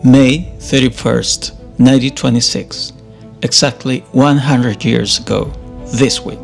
May 31st, 1926. Exactly 100 years ago, this week,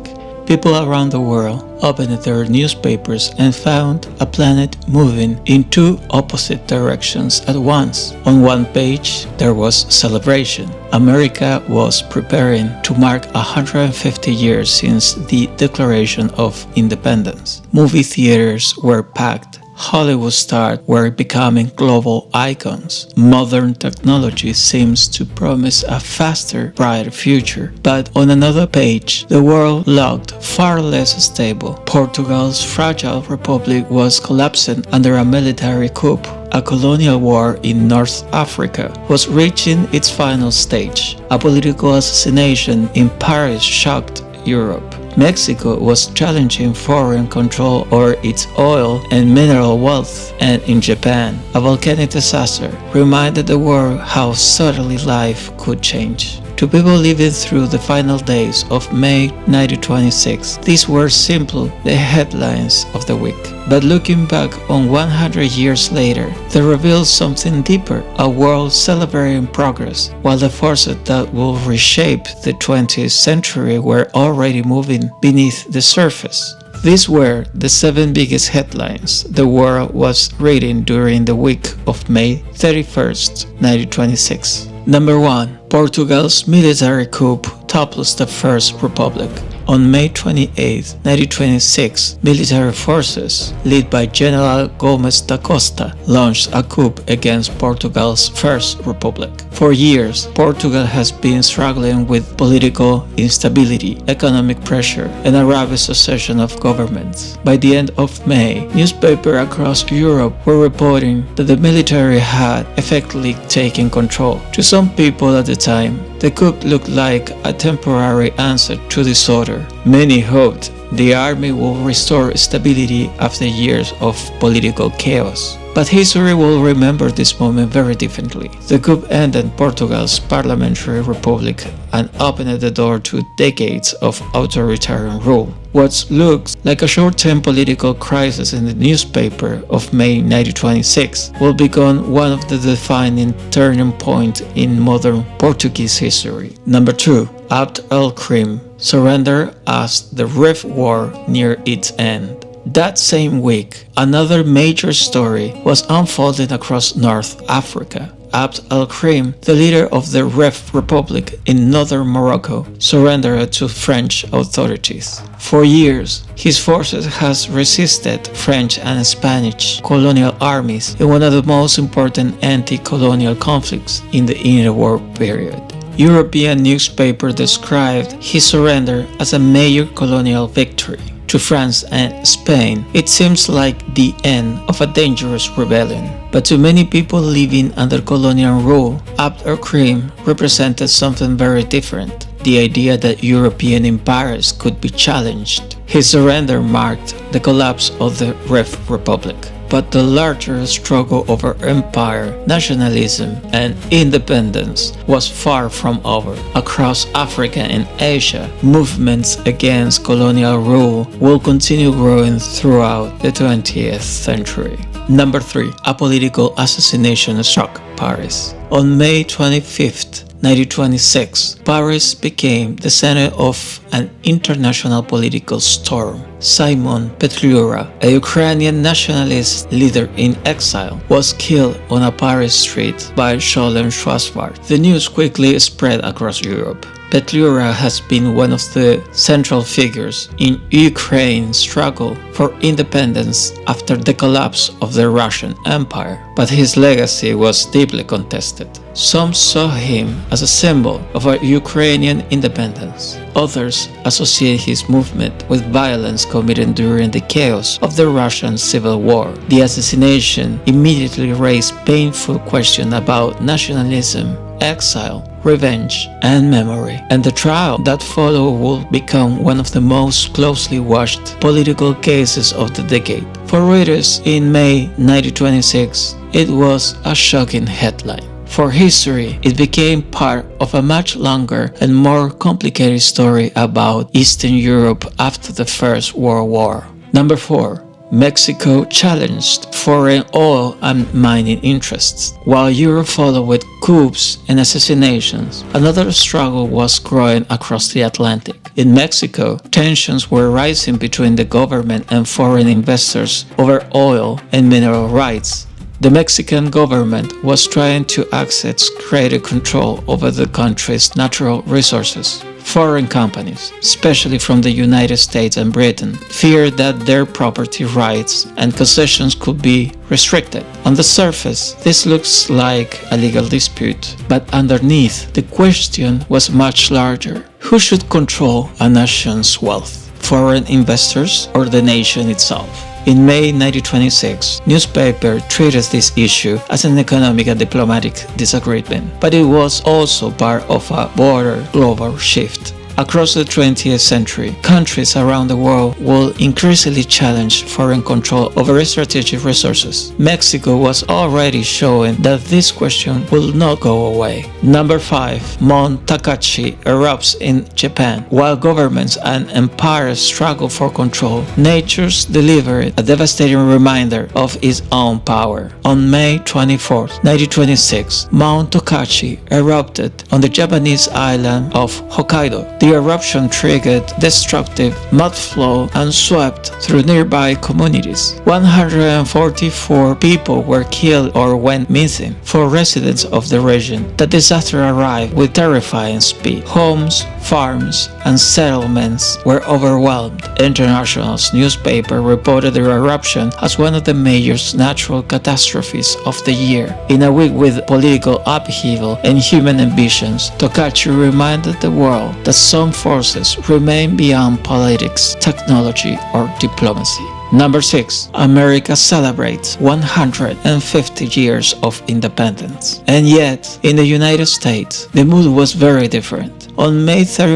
people around the world opened their newspapers and found a planet moving in two opposite directions at once. On one page, there was celebration. America was preparing to mark 150 years since the Declaration of Independence. Movie theaters were packed. Hollywood stars were becoming global icons. Modern technology seems to promise a faster, brighter future. But on another page, the world looked far less stable. Portugal's fragile republic was collapsing under a military coup. A colonial war in North Africa was reaching its final stage. A political assassination in Paris shocked Europe. Mexico was challenging foreign control over its oil and mineral wealth, and in Japan, a volcanic disaster reminded the world how subtly life could change. To people living through the final days of May 1926, these were simply the headlines of the week. But looking back on 100 years later, they reveal something deeper, a world celebrating progress, while the forces that will reshape the 20th century were already moving beneath the surface. These were the 7 biggest headlines the world was reading during the week of May 31st, 1926. Number 1. Portugal's military coup topples the First Republic. On May 28, 1926, military forces, led by General Gomes da Costa, launched a coup against Portugal's First Republic. For years, Portugal has been struggling with political instability, economic pressure, and a rapid succession of governments. By the end of May, newspapers across Europe were reporting that the military had effectively taken control. To some people at the time, the coup looked like a temporary answer to disorder. Many hoped the army would restore stability after years of political chaos. But history will remember this moment very differently. The coup ended Portugal's parliamentary republic and opened the door to decades of authoritarian rule. What looks like a short-term political crisis in the newspaper of May 1926 will become one of the defining turning points in modern Portuguese history. Number 2. Abd el-Krim surrendered as the Rif War neared its end. That same week, another major story was unfolding across North Africa. Abd el-Krim, the leader of the Rif Republic in northern Morocco, surrendered to French authorities. For years, his forces has resisted French and Spanish colonial armies in one of the most important anti-colonial conflicts in the Interwar period. European newspapers described his surrender as a major colonial victory. To France and Spain, it seems like the end of a dangerous rebellion. But to many people living under colonial rule, Abd el-Krim represented something very different. The idea that European empires could be challenged. His surrender marked the collapse of the Rif Republic. But the larger struggle over empire, nationalism, and independence was far from over. Across Africa and Asia, movements against colonial rule will continue growing throughout the 20th century. Number 3. A political assassination struck Paris. On May 25th, 1926, Paris became the center of an international political storm. Simon Petliura, a Ukrainian nationalist leader in exile, was killed on a Paris street by Scholem Schwarzbart. The news quickly spread across Europe. Petliura has been one of the central figures in Ukraine's struggle for independence after the collapse of the Russian Empire, but his legacy was deeply contested. Some saw him as a symbol of a Ukrainian independence. Others associate his movement with violence committed during the chaos of the Russian Civil War. The assassination immediately raised painful questions about nationalism, exile, revenge, and memory, and the trial that followed will become one of the most closely watched political cases of the decade. For readers in May 1926, it was a shocking headline. For history, it became part of a much longer and more complicated story about Eastern Europe after the First World War. Number 4. Mexico challenged foreign oil and mining interests, while Europe followed with coups and assassinations. Another struggle was growing across the Atlantic. In Mexico, tensions were rising between the government and foreign investors over oil and mineral rights. The Mexican government was trying to access greater control over the country's natural resources. Foreign companies, especially from the United States and Britain, feared that their property rights and possessions could be restricted. On the surface, this looks like a legal dispute, but underneath, the question was much larger. Who should control a nation's wealth? Foreign investors or the nation itself? In May 1926, newspapers treated this issue as an economic and diplomatic disagreement, but it was also part of a broader global shift. Across the 20th century, countries around the world will increasingly challenge foreign control over strategic resources. Mexico was already showing that this question will not go away. Number 5. Mount Tokachi erupts in Japan. While governments and empires struggle for control, nature delivered a devastating reminder of its own power. On May 24, 1926, Mount Tokachi erupted on the Japanese island of Hokkaido. The eruption triggered destructive mud flow and swept through nearby communities. 144 people were killed or went missing. For residents of the region, the disaster arrived with terrifying speed. Homes, farms, and settlements were overwhelmed. International newspapers reported the eruption as one of the major natural catastrophes of the year. In a week with political upheaval and human ambitions, Tokachi reminded the world that some forces remain beyond politics, technology, or diplomacy. Number 6. America celebrates 150 years of independence. And yet, in the United States, the mood was very different. On May 31,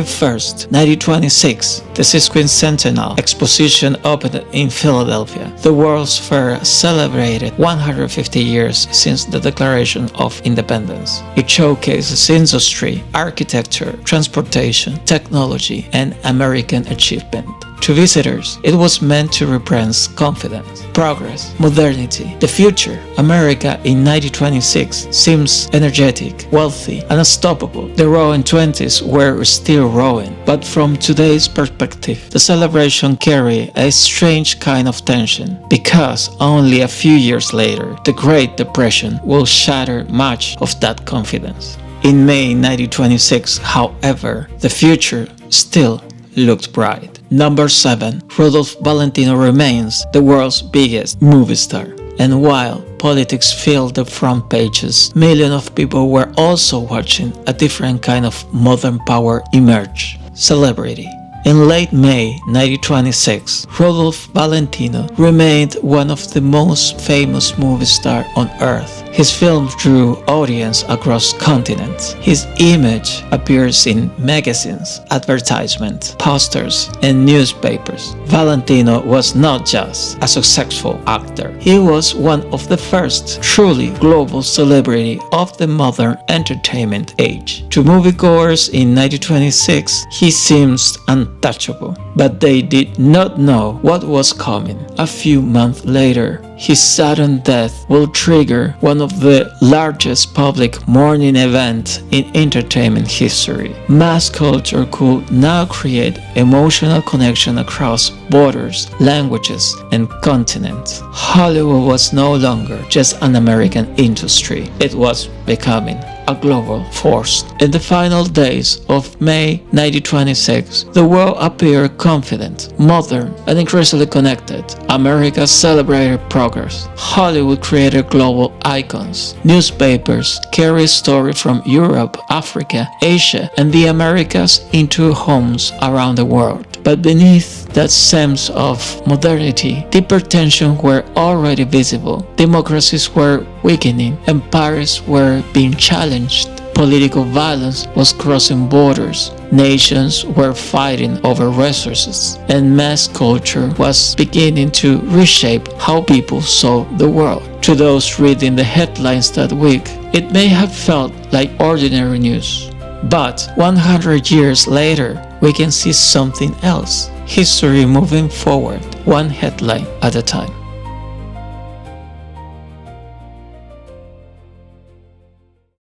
1926, the Sesquicentennial Exposition opened in Philadelphia. The World's Fair celebrated 150 years since the Declaration of Independence. It showcases industry, architecture, transportation, technology, and American achievement. To visitors, it was meant to represent confidence, progress, modernity, the future. America in 1926 seems energetic, wealthy, and unstoppable. The roaring 20s were still roaring, but from today's perspective, the celebration carried a strange kind of tension, because only a few years later, the Great Depression will shatter much of that confidence. In May 1926, however, the future still looked bright. Number 7. Rudolph Valentino remains the world's biggest movie star. And while politics filled the front pages, millions of people were also watching a different kind of modern power emerge: celebrity. In late May 1926, Rudolph Valentino remained one of the most famous movie stars on earth. His films drew audience across continents. His image appears in magazines, advertisements, posters, and newspapers. Valentino was not just a successful actor. He was one of the first truly global celebrity of the modern entertainment age. To moviegoers in 1926, he seems untouchable, but they did not know what was coming. A few months later, his sudden death will trigger one of the largest public mourning events in entertainment history. Mass culture could now create emotional connection across borders, languages, and continents. Hollywood was no longer just an American industry. It was becoming a global force. In the final days of May 1926, the world appeared confident, modern, and increasingly connected. America celebrated progress. Hollywood created global icons. Newspapers carried stories from Europe, Africa, Asia, and the Americas into homes around the world. But beneath that sense of modernity, deeper tensions were already visible. Democracies were weakening, empires were being challenged, political violence was crossing borders, nations were fighting over resources, and mass culture was beginning to reshape how people saw the world. To those reading the headlines that week, it may have felt like ordinary news. But 100 years later, we can see something else. history moving forward, one headline at a time.